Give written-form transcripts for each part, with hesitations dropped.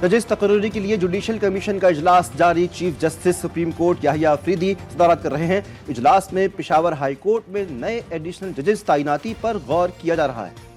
जजेस तकर्री के लिए जुडिशल कमीशन का इजलास जारी। Chief justice supreme court Yahya Afridi सदारत कर रहे हैं। इजलास में पेशावर हाई कोर्ट में नए एडिशनल जजेस तैनाती पर गौर किया जा रहा है।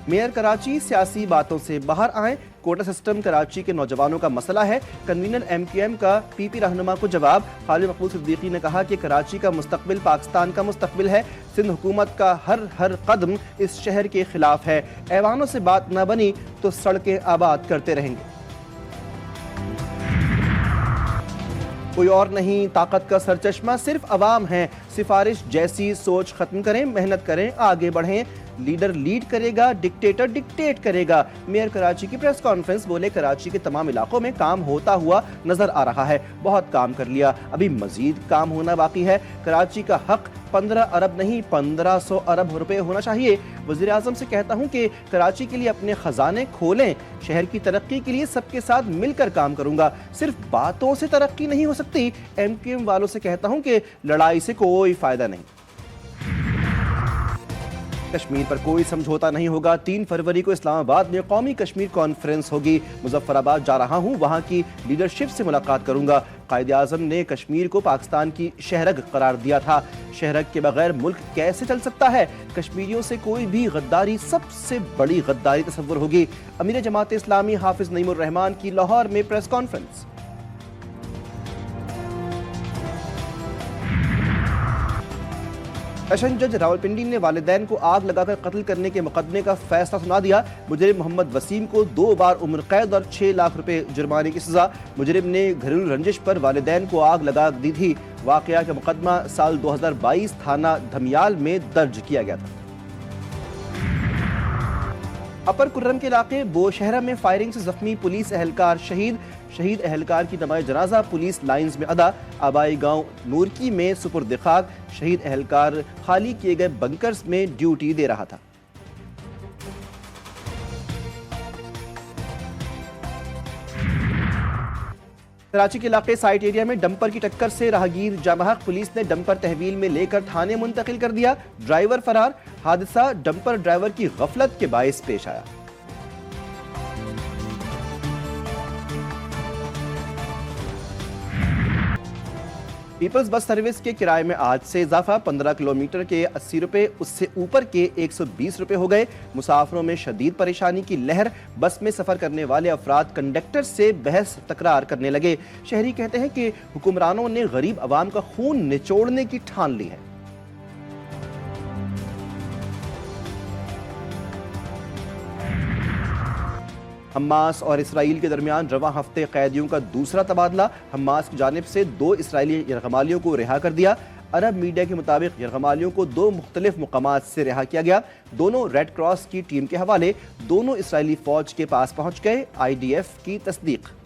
मेयर कराची सियासी बातों से बाहर आए। कोटा सिस्टम कराची के नौजवानों का मसला है। कन्वीनर MQM का PP रहनुमा को जवाब। खालिद मकबूल सिद्दीकी ने कहा कि कराची का मुस्तकबिल पाकिस्तान का मुस्तकबिल है। सिंध हुकूमत का हर कदम इस शहर के खिलाफ है। ऐवानों से बात न बनी तो सड़कें आबाद करते रहेंगे। कोई और नहीं, ताकत का सरचश्मा सिर्फ अवाम है। सिफारिश जैसी सोच खत्म करें, मेहनत करें, आगे बढ़ें। लीडर लीड करेगा, डिक्टेटर डिक्टेट करेगा। मेयर कराची की प्रेस कॉन्फ्रेंस। बोले, कराची के तमाम इलाकों में काम होता हुआ नजर आ रहा है। बहुत काम कर लिया, अभी मजीद काम होना बाकी है। कराची का हक 15 अरब नहीं 1500 अरब रुपए होना चाहिए। वज़ीर आज़म से कहता हूं कि कराची के लिए अपने खजाने खोलें। शहर की तरक्की के लिए सबके साथ मिलकर काम करूंगा। सिर्फ बातों से तरक्की नहीं हो सकती। MQM वालों से कहता हूं कि लड़ाई से कोई फायदा नहीं। कश्मीर पर कोई समझौता नहीं होगा। 3 फरवरी को इस्लामाबाद में कौमी कश्मीर कॉन्फ्रेंस होगी। मुजफ्फराबाद जा रहा हूं, वहां की लीडरशिप से मुलाकात करूंगा। कायदे आज़म ने कश्मीर को पाकिस्तान की शहरग करार दिया था। शहरग के बगैर मुल्क कैसे चल सकता है? कश्मीरियों से कोई भी गद्दारी सबसे बड़ी गद्दारी तस्वुर होगी। अमीर जमात इस्लामी हाफिज नईमुर रहमान की लाहौर में प्रेस कॉन्फ्रेंस। सेशन जज रावलपिंडी ने वालिदैन को आग लगाकर कत्ल करने के मुकदमे का फैसला सुना दिया। मुजरिम मोहम्मद वसीम को 2 बार उम्र कैद और 6 लाख रुपए जुर्माने की सजा। मुजरिम ने घरेलू रंजिश पर वालिदैन को आग लगा दी थी। वाकया का मुकदमा साल 2022 थाना धमियाल में दर्ज किया गया था। अपर कुर्रम के इलाके बोशहरा में फायरिंग से जख्मी पुलिस एहलकार शहीद एहलकार की नमाज़ जनाजा पुलिस लाइंस में अदा। आबाई गांव नूरकी में सुपुर्द खाक। शहीद एहलकार खाली किए गए बंकर्स में ड्यूटी दे रहा था। कराची के इलाके साइट एरिया में डंपर की टक्कर से राहगीर जामहक। पुलिस ने डंपर तहवील में लेकर थाने मुंतकिल कर दिया। ड्राइवर फरार। हादसा डंपर ड्राइवर की गफलत के बायस पेश आया। पीपल्स बस सर्विस के किराए में आज से इजाफा। 15 किलोमीटर के 80 रुपए, उससे ऊपर के 120 रुपए हो गए। मुसाफिरों में शदीद परेशानी की लहर। बस में सफर करने वाले अफराद कंडक्टर से बहस तकरार करने लगे। शहरी कहते हैं कि हुक्मरानों ने गरीब अवाम का खून निचोड़ने की ठान ली है। हमास और इसराइल के दरमियान रवां हफ्ते कैदियों का दूसरा तबादला। हमास की जानिब से 2 इसराइली यरगमालियों को रिहा कर दिया। अरब मीडिया के मुताबिक यरगमालियों को 2 मुख्तलिफ मुकामात से रिहा किया गया। दोनों रेड क्रॉस की टीम के हवाले। दोनों इसराइली फौज के पास पहुंच गए। IDF की तस्दीक।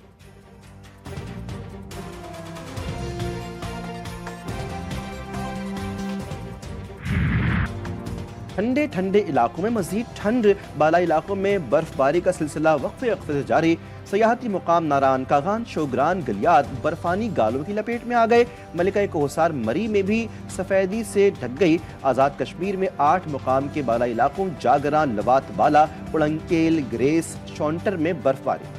ठंडे ठंडे इलाकों में मजीद ठंड। बाला इलाकों में बर्फबारी का सिलसिला वक्फे से जारी। सयाहती मुकाम नारान, कागान, शोग्रान, गलियात बर्फानी गालों की लपेट में आ गए। मलिका कोहसार मरी में भी सफेदी से ढक गई। आज़ाद कश्मीर में 8 मुकाम के बाला इलाकों जागरान, लवात बाला, उड़ंकेल, ग्रेस, शौंटर में बर्फबारी।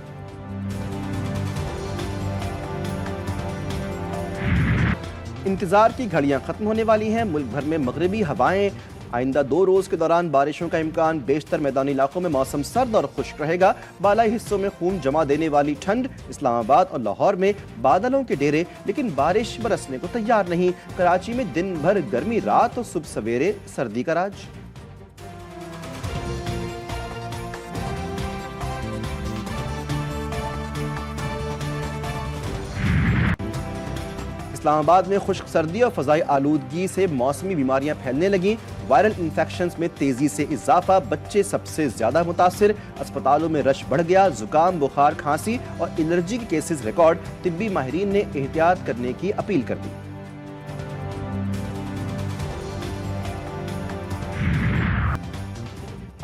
इंतजार की घड़ियां खत्म होने वाली हैं। मुल्क भर में मगरबी हवाएं। आइंदा 2 रोज के दौरान बारिशों का इम्कान। बेशतर मैदानी इलाकों में मौसम सर्द और खुश्क रहेगा। बालाई हिस्सों में खून जमा देने वाली ठंड। इस्लामाबाद और लाहौर में बादलों के डेरे, लेकिन बारिश बरसने को तैयार नहीं। कराची में दिन भर गर्मी, रात और सुबह सवेरे सर्दी का राज। इस्लामाबाद में खुश्क सर्दी और फजाई आलूदगी से मौसमी बीमारियां फैलने लगी। वायरल इंफेक्शंस में तेजी से इजाफा। बच्चे सबसे ज्यादा मुतासिर। अस्पतालों में रश बढ़ गया। जुकाम, बुखार, खांसी और एलर्जी के केसेस रिकॉर्ड। तिब्बी माहिरीन ने एहतियात करने की अपील कर दी।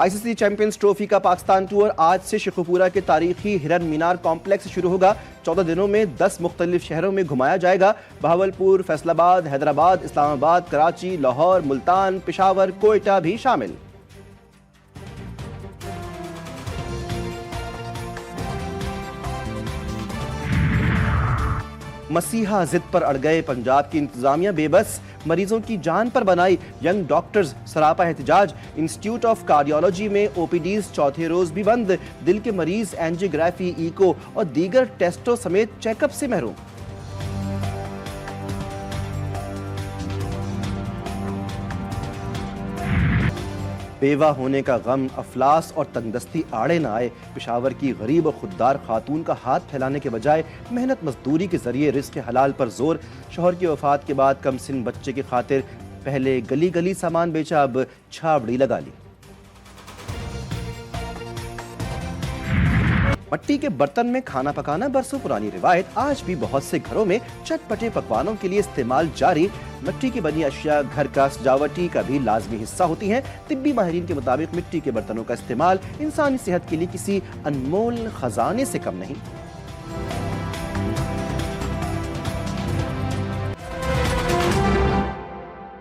ICC चैंपियंस ट्रॉफी का पाकिस्तान टूर आज से शेखुपुरा के तारीखी हिरन मीनार कॉम्प्लेक्स से शुरू होगा। 14 दिनों में 10 मुख्तलिफ शहरों में घुमाया जाएगा। बहावलपुर, फैसलाबाद, हैदराबाद, इस्लामाबाद, कराची, लाहौर, मुल्तान, पेशावर, कोयटा भी शामिल। मसीहा जिद पर अड़ गए, पंजाब की इंतजामिया बेबस, मरीजों की जान पर बनाई यंग डॉक्टर्स, सरापा एहतजाज। इंस्टीट्यूट ऑफ कार्डियोलॉजी में OPDs चौथे रोज भी बंद। दिल के मरीज एंजियोग्राफी, इको और दीगर टेस्टों समेत चेकअप से महरूम। बेवा होने का गम, अफलास और तंगदस्ती आड़े न आए। पेशावर की गरीब और खुददार खातून का हाथ फैलाने के बजाय मेहनत मजदूरी के जरिए रिस्क हलाल पर जोर। शौहर की वफात के बाद कम सिन बच्चे की खातिर पहले गली गली सामान बेचा, अब छाबड़ी लगा ली। मट्टी के बर्तन में खाना पकाना बरसों पुरानी रिवायत आज भी बहुत से घरों में चटपटे पकवानों के लिए इस्तेमाल जारी। मिट्टी की बनी अशिया घर का सजावटी का भी लाजमी हिस्सा होती हैं। तिब्बी माहिरीन के मुताबिक मिट्टी के बर्तनों का इस्तेमाल इंसानी सेहत के लिए किसी अनमोल खजाने से कम नहीं।